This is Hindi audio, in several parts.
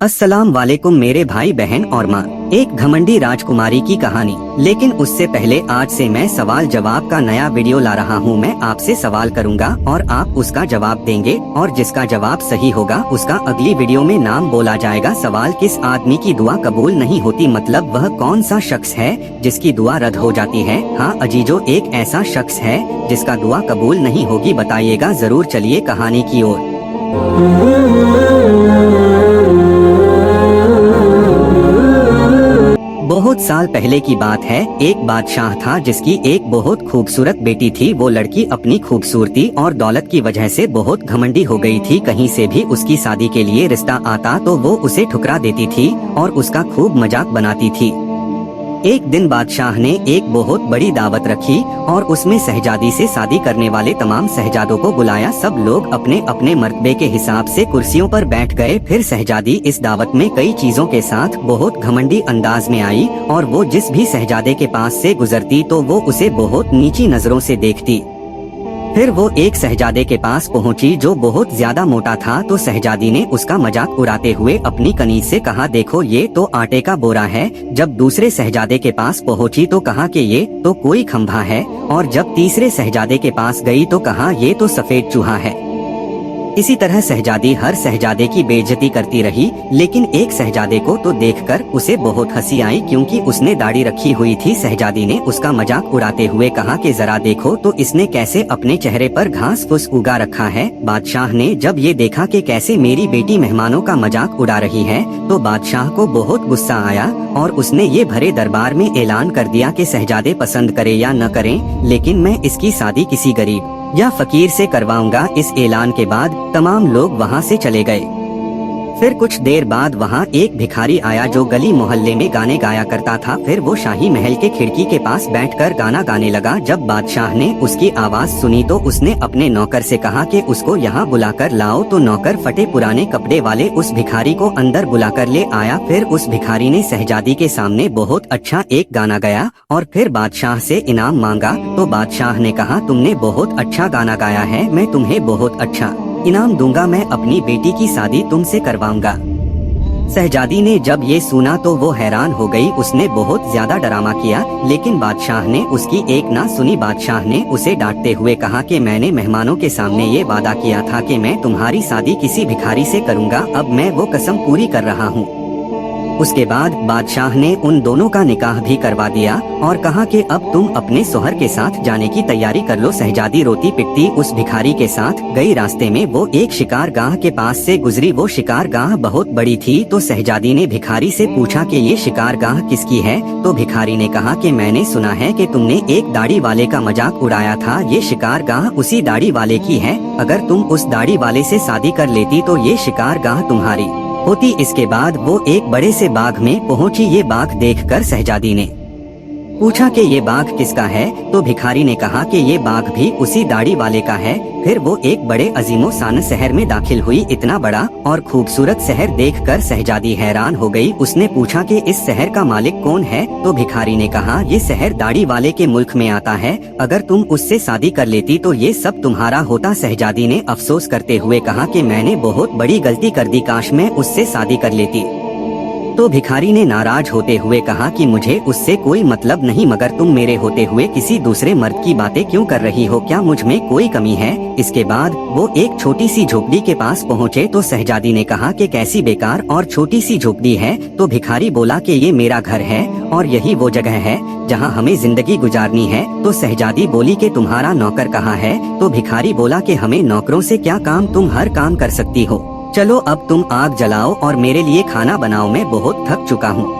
अस्सलाम वालेकुम मेरे भाई बहन और माँ। एक घमंडी राजकुमारी की कहानी। लेकिन उससे पहले आज से मैं सवाल जवाब का नया वीडियो ला रहा हूँ। मैं आपसे सवाल करूँगा और आप उसका जवाब देंगे और जिसका जवाब सही होगा उसका अगली वीडियो में नाम बोला जाएगा। सवाल, किस आदमी की दुआ कबूल नहीं होती, मतलब वह कौन सा शख्स है जिसकी दुआ रद्द हो जाती है। हाँ अजीजों, एक ऐसा शख्स है जिसका दुआ कबूल नहीं होगी, बताइएगा जरूर। चलिए कहानी की ओर। बहुत साल पहले की बात है। एक बादशाह था जिसकी एक बहुत खूबसूरत बेटी थी। वो लड़की अपनी खूबसूरती और दौलत की वजह से बहुत घमंडी हो गई थी। कहीं से भी उसकी शादी के लिए रिश्ता आता तो वो उसे ठुकरा देती थी और उसका खूब मजाक बनाती थी। एक दिन बादशाह ने एक बहुत बड़ी दावत रखी और उसमें शहजादी से शादी करने वाले तमाम शहजादों को बुलाया। सब लोग अपने अपने मर्तबे के हिसाब से कुर्सियों पर बैठ गए। फिर शहजादी इस दावत में कई चीजों के साथ बहुत घमंडी अंदाज में आई और वो जिस भी शहजादे के पास से गुजरती तो वो उसे बहुत नीची नजरों से देखती। फिर वो एक शहजादे के पास पहुंची जो बहुत ज्यादा मोटा था, तो शहजादी ने उसका मजाक उड़ाते हुए अपनी कनीज से कहा, देखो ये तो आटे का बोरा है। जब दूसरे शहजादे के पास पहुंची तो कहा कि ये तो कोई खंभा है, और जब तीसरे शहजादे के पास गई तो कहा ये तो सफेद चूहा है। इसी तरह शहजादी हर शहजादे की बेइज्जती करती रही। लेकिन एक शहजादे को तो देखकर उसे बहुत हंसी आई क्योंकि उसने दाढ़ी रखी हुई थी। शहजादी ने उसका मजाक उड़ाते हुए कहा कि जरा देखो तो इसने कैसे अपने चेहरे पर घास फूस उगा रखा है। बादशाह ने जब ये देखा कि कैसे मेरी बेटी मेहमानों का मजाक उड़ा रही है तो बादशाह को बहुत गुस्सा आया और उसने ये भरे दरबार में ऐलान कर दिया कि शहजादे पसंद करे या न करें, लेकिन मैं इसकी शादी किसी गरीब या फकीर से करवाऊंगा। इस ऐलान के बाद तमाम लोग वहां से चले गए। फिर कुछ देर बाद वहां एक भिखारी आया जो गली मोहल्ले में गाने गाया करता था। फिर वो शाही महल के खिड़की के पास बैठकर गाना गाने लगा। जब बादशाह ने उसकी आवाज सुनी तो उसने अपने नौकर से कहा कि उसको यहाँ बुलाकर लाओ। तो नौकर फटे पुराने कपड़े वाले उस भिखारी को अंदर बुलाकर ले आया। फिर उस भिखारी ने शहजादी के सामने बहुत अच्छा एक गाना गाया और फिर बादशाह से इनाम मांगा। तो बादशाह ने कहा, तुमने बहुत अच्छा गाना गाया है, मैं तुम्हें बहुत अच्छा इनाम दूंगा, मैं अपनी बेटी की शादी तुमसे करवाऊंगा। शहजादी ने जब ये सुना तो वो हैरान हो गई। उसने बहुत ज्यादा ड्रामा किया लेकिन बादशाह ने उसकी एक ना सुनी। बादशाह ने उसे डांटते हुए कहा कि मैंने मेहमानों के सामने ये वादा किया था कि मैं तुम्हारी शादी किसी भिखारी से करूंगा, अब मैं वो कसम पूरी कर रहा हूँ। उसके बाद बादशाह ने उन दोनों का निकाह भी करवा दिया और कहा कि अब तुम अपने सोहर के साथ जाने की तैयारी कर लो। शहजादी रोती पिटती उस भिखारी के साथ गई। रास्ते में वो एक शिकारगाह के पास से गुजरी। वो शिकारगाह बहुत बड़ी थी तो शहजादी ने भिखारी से पूछा कि ये शिकारगाह किसकी है। तो भिखारी ने कहा कि मैंने सुना है कि तुमने एक दाढ़ी वाले का मजाक उड़ाया था, ये शिकारगाह उसी दाढ़ी वाले की है। अगर तुम उस दाढ़ी वाले से शादी कर लेती तो ये शिकारगाह तुम्हारी होती। इसके बाद वो एक बड़े से बाग में पहुंची। ये बाग देखकर शहजादी ने पूछा कि ये बाग किसका है। तो भिखारी ने कहा कि ये बाग भी उसी दाढ़ी वाले का है। फिर वो एक बड़े अजीमो शान शहर में दाखिल हुई। इतना बड़ा और खूबसूरत शहर देखकर शहजादी हैरान हो गई। उसने पूछा कि इस शहर का मालिक कौन है। तो भिखारी ने कहा, ये शहर दाढ़ी वाले के मुल्क में आता है, अगर तुम उससे शादी कर लेती तो ये सब तुम्हारा होता। शहजादी ने अफसोस करते हुए कहा कि मैंने बहुत बड़ी गलती कर दी, काश मैं उससे शादी कर लेती। तो भिखारी ने नाराज होते हुए कहा कि मुझे उससे कोई मतलब नहीं, मगर तुम मेरे होते हुए किसी दूसरे मर्द की बातें क्यों कर रही हो, क्या मुझ में कोई कमी है। इसके बाद वो एक छोटी सी झोपड़ी के पास पहुँचे तो शहजादी ने कहा कि कैसी बेकार और छोटी सी झोपड़ी है। तो भिखारी बोला कि ये मेरा घर है और यही वो जगह है जहाँ हमें जिंदगी गुजारनी है। तो शहजादी बोली कि तुम्हारा नौकर कहाँ है। तो भिखारी बोला कि हमें नौकरों से क्या काम, तुम हर काम कर सकती हो, चलो अब तुम आग जलाओ और मेरे लिए खाना बनाओ, मैं बहुत थक चुका हूँ।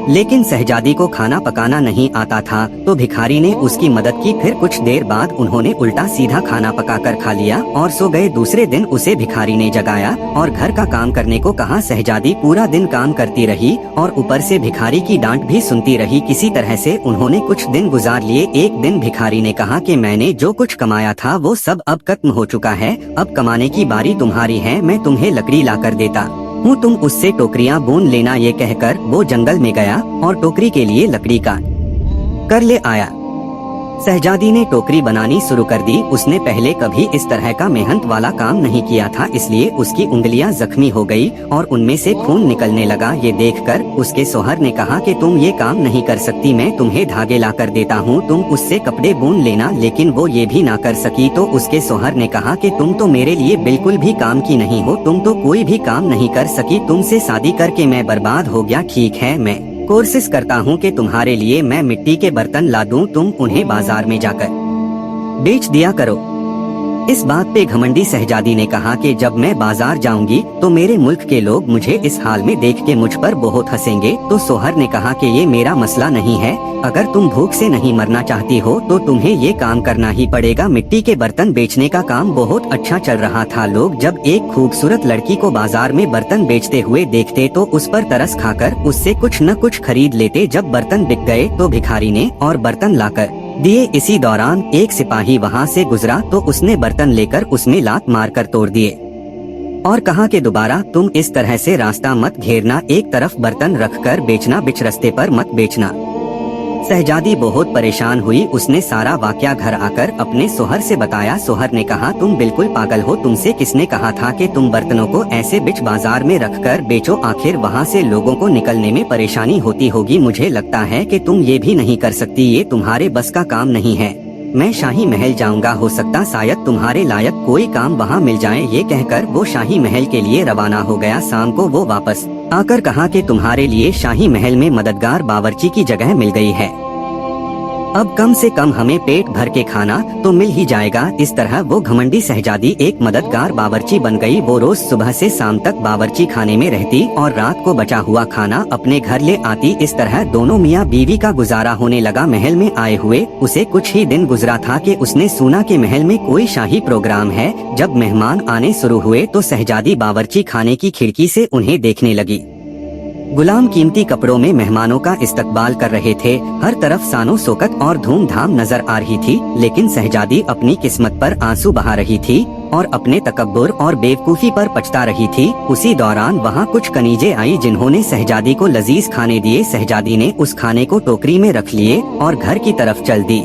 लेकिन शहजादी को खाना पकाना नहीं आता था तो भिखारी ने उसकी मदद की। फिर कुछ देर बाद उन्होंने उल्टा सीधा खाना पकाकर खा लिया और सो गए। दूसरे दिन उसे भिखारी ने जगाया और घर का काम करने को कहा। शहजादी पूरा दिन काम करती रही और ऊपर से भिखारी की डांट भी सुनती रही। किसी तरह से उन्होंने कुछ दिन गुजार लिए। एक दिन भिखारी ने कहा कि मैंने जो कुछ कमाया था वो सब अब खत्म हो चुका है, अब कमाने की बारी तुम्हारी है, मैं तुम्हें लकड़ी ला कर देता हूँ, तुम उससे टोकरियाँ बुन लेना। ये कहकर वो जंगल में गया और टोकरी के लिए लकड़ी काट कर ले आया। शहजादी ने टोकरी बनानी शुरू कर दी। उसने पहले कभी इस तरह का मेहनत वाला काम नहीं किया था, इसलिए उसकी उंगलियां जख्मी हो गई और उनमें से खून निकलने लगा। ये देखकर उसके शौहर ने कहा कि तुम ये काम नहीं कर सकती, मैं तुम्हें धागे ला कर देता हूँ, तुम उससे कपड़े बुन लेना। लेकिन वो ये भी ना कर सकी तो उसके शौहर ने कहा कि तुम तो मेरे लिए बिल्कुल भी काम की नहीं हो, तुम तो कोई भी काम नहीं कर सकी, तुमसे शादी करके मैं बर्बाद हो गया। ठीक है, मैं कोशिश करता हूँ कि तुम्हारे लिए मैं मिट्टी के बर्तन ला दूँ, तुम उन्हें बाजार में जाकर बेच दिया करो। इस बात पे घमंडी शहजादी ने कहा कि जब मैं बाजार जाऊंगी तो मेरे मुल्क के लोग मुझे इस हाल में देख के मुझ पर बहुत हंसेंगे। तो शौहर ने कहा कि ये मेरा मसला नहीं है, अगर तुम भूख से नहीं मरना चाहती हो तो तुम्हें ये काम करना ही पड़ेगा। मिट्टी के बर्तन बेचने का काम बहुत अच्छा चल रहा था। लोग जब एक खूबसूरत लड़की को बाजार में बर्तन बेचते हुए देखते तो उस पर तरस खाकर उससे कुछ न कुछ खरीद लेते। जब बर्तन बिक गए तो भिखारी ने और बर्तन लाकर दिए। इसी दौरान एक सिपाही वहाँ से गुजरा तो उसने बर्तन लेकर उसमें लात मारकर तोड़ दिए और कहा कि दोबारा तुम इस तरह से रास्ता मत घेरना, एक तरफ बर्तन रखकर बेचना, बीच रास्ते पर मत बेचना। शहजादी बहुत परेशान हुई। उसने सारा वाकया घर आकर अपने शौहर से बताया। शौहर ने कहा तुम बिल्कुल पागल हो, तुमसे किसने कहा था कि तुम बर्तनों को ऐसे बीच बाजार में रखकर बेचो, आखिर वहाँ से लोगों को निकलने में परेशानी होती होगी। मुझे लगता है कि तुम ये भी नहीं कर सकती, ये तुम्हारे बस का काम नहीं है। मैं शाही महल जाऊंगा, हो सकता शायद तुम्हारे लायक कोई काम वहाँ मिल जाए। ये कहकर वो शाही महल के लिए रवाना हो गया। शाम को वो वापस आकर कहा कि तुम्हारे लिए शाही महल में मददगार बावर्ची की जगह मिल गई है, अब कम से कम हमें पेट भर के खाना तो मिल ही जाएगा। इस तरह वो घमंडी शहजादी एक मददगार बावर्ची बन गई। वो रोज सुबह से शाम तक बावर्ची खाने में रहती और रात को बचा हुआ खाना अपने घर ले आती। इस तरह दोनों मियाँ बीवी का गुजारा होने लगा। महल में आए हुए उसे कुछ ही दिन गुजरा था कि उसने सुना कि महल में कोई शाही प्रोग्राम है। जब मेहमान आने शुरू हुए तो शहजादी बावर्ची खाने की खिड़की से उन्हें देखने लगी। गुलाम कीमती कपड़ों में मेहमानों का इस्तकबाल कर रहे थे। हर तरफ शानो शौकत और धूमधाम नजर आ रही थी, लेकिन शहजादी अपनी किस्मत पर आंसू बहा रही थी और अपने तकब्बुर और बेवकूफी पर पछता रही थी। उसी दौरान वहाँ कुछ कनीजे आई जिन्होंने शहजादी को लजीज खाने दिए। शहजादी ने उस खाने को टोकरी में रख लिए और घर की तरफ चल दी।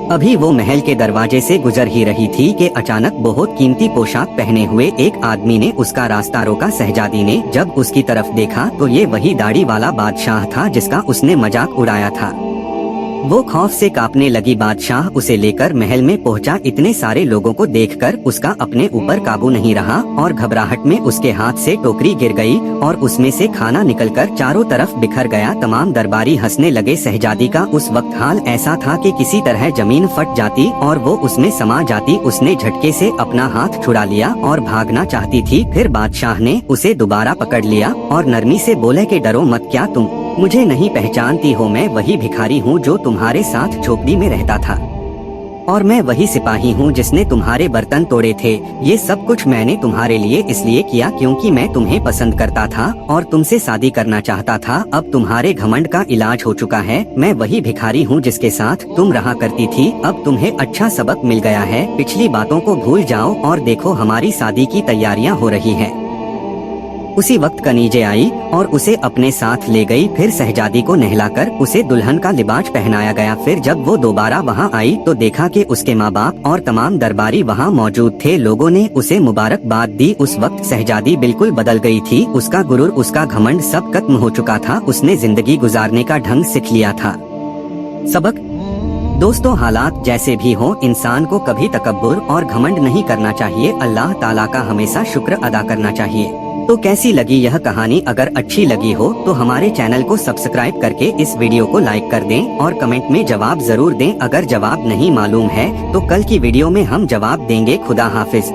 अभी वो महल के दरवाजे से गुजर ही रही थी कि अचानक बहुत कीमती पोशाक पहने हुए एक आदमी ने उसका रास्ता रोका। शहजादी ने जब उसकी तरफ देखा तो ये वही दाढ़ी वाला बादशाह था जिसका उसने मजाक उड़ाया था। वो खौफ से कांपने लगी। बादशाह उसे लेकर महल में पहुंचा। इतने सारे लोगों को देखकर उसका अपने ऊपर काबू नहीं रहा और घबराहट में उसके हाथ से टोकरी गिर गई और उसमें से खाना निकलकर चारों तरफ बिखर गया। तमाम दरबारी हंसने लगे। शहजादी का उस वक्त हाल ऐसा था कि किसी तरह जमीन फट जाती और वो उसमें समा जाती। उसने झटके से अपना हाथ छुड़ा लिया और भागना चाहती थी। फिर बादशाह ने उसे दोबारा पकड़ लिया और नरमी से बोले कि डरो मत, क्या तुम मुझे नहीं पहचानती हो? मैं वही भिखारी हूँ जो तुम्हारे साथ झोपड़ी में रहता था और मैं वही सिपाही हूँ जिसने तुम्हारे बर्तन तोड़े थे। ये सब कुछ मैंने तुम्हारे लिए इसलिए किया क्योंकि मैं तुम्हें पसंद करता था और तुमसे शादी करना चाहता था। अब तुम्हारे घमंड का इलाज हो चुका है। मैं वही भिखारी हूँ जिसके साथ तुम रहा करती थी। अब तुम्हें अच्छा सबक मिल गया है। पिछली बातों को भूल जाओ और देखो हमारी शादी की तैयारियाँ हो रही है। उसी वक्त कनीजे आई और उसे अपने साथ ले गई। फिर शहजादी को नहलाकर उसे दुल्हन का लिबास पहनाया गया। फिर जब वो दोबारा वहाँ आई तो देखा कि उसके माँ बाप और तमाम दरबारी वहाँ मौजूद थे। लोगों ने उसे मुबारकबाद दी। उस वक्त शहजादी बिल्कुल बदल गई थी। उसका गुरूर, उसका घमंड सब खत्म हो चुका था। उसने जिंदगी गुजारने का ढंग सीख लिया था। सबक दोस्तों, हालात जैसे भी हों, इंसान को कभी तकब्बुर और घमंड नहीं करना चाहिए। अल्लाह ताला का हमेशा शुक्र अदा करना चाहिए। तो कैसी लगी यह कहानी? अगर अच्छी लगी हो तो हमारे चैनल को सब्सक्राइब करके इस वीडियो को लाइक कर दें और कमेंट में जवाब जरूर दें। अगर जवाब नहीं मालूम है तो कल की वीडियो में हम जवाब देंगे। खुदा हाफिज।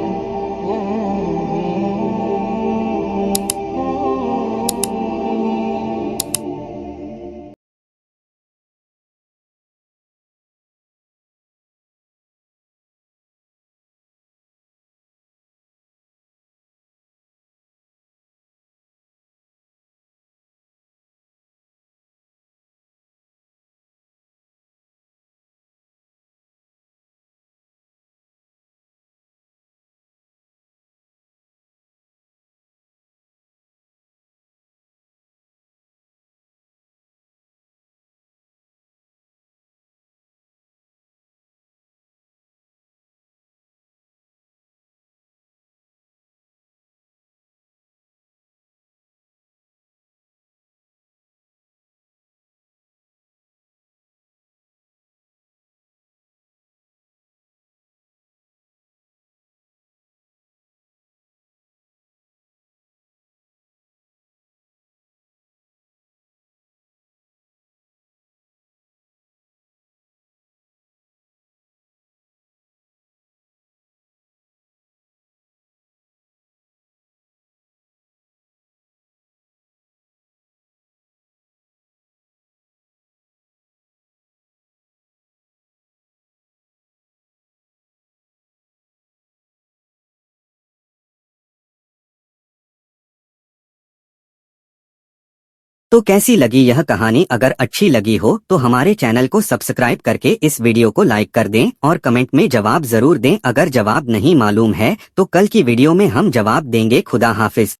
तो कैसी लगी यह कहानी? अगर अच्छी लगी हो तो हमारे चैनल को सब्सक्राइब करके इस वीडियो को लाइक कर दें और कमेंट में जवाब जरूर दें। अगर जवाब नहीं मालूम है तो कल की वीडियो में हम जवाब देंगे। खुदा हाफिज।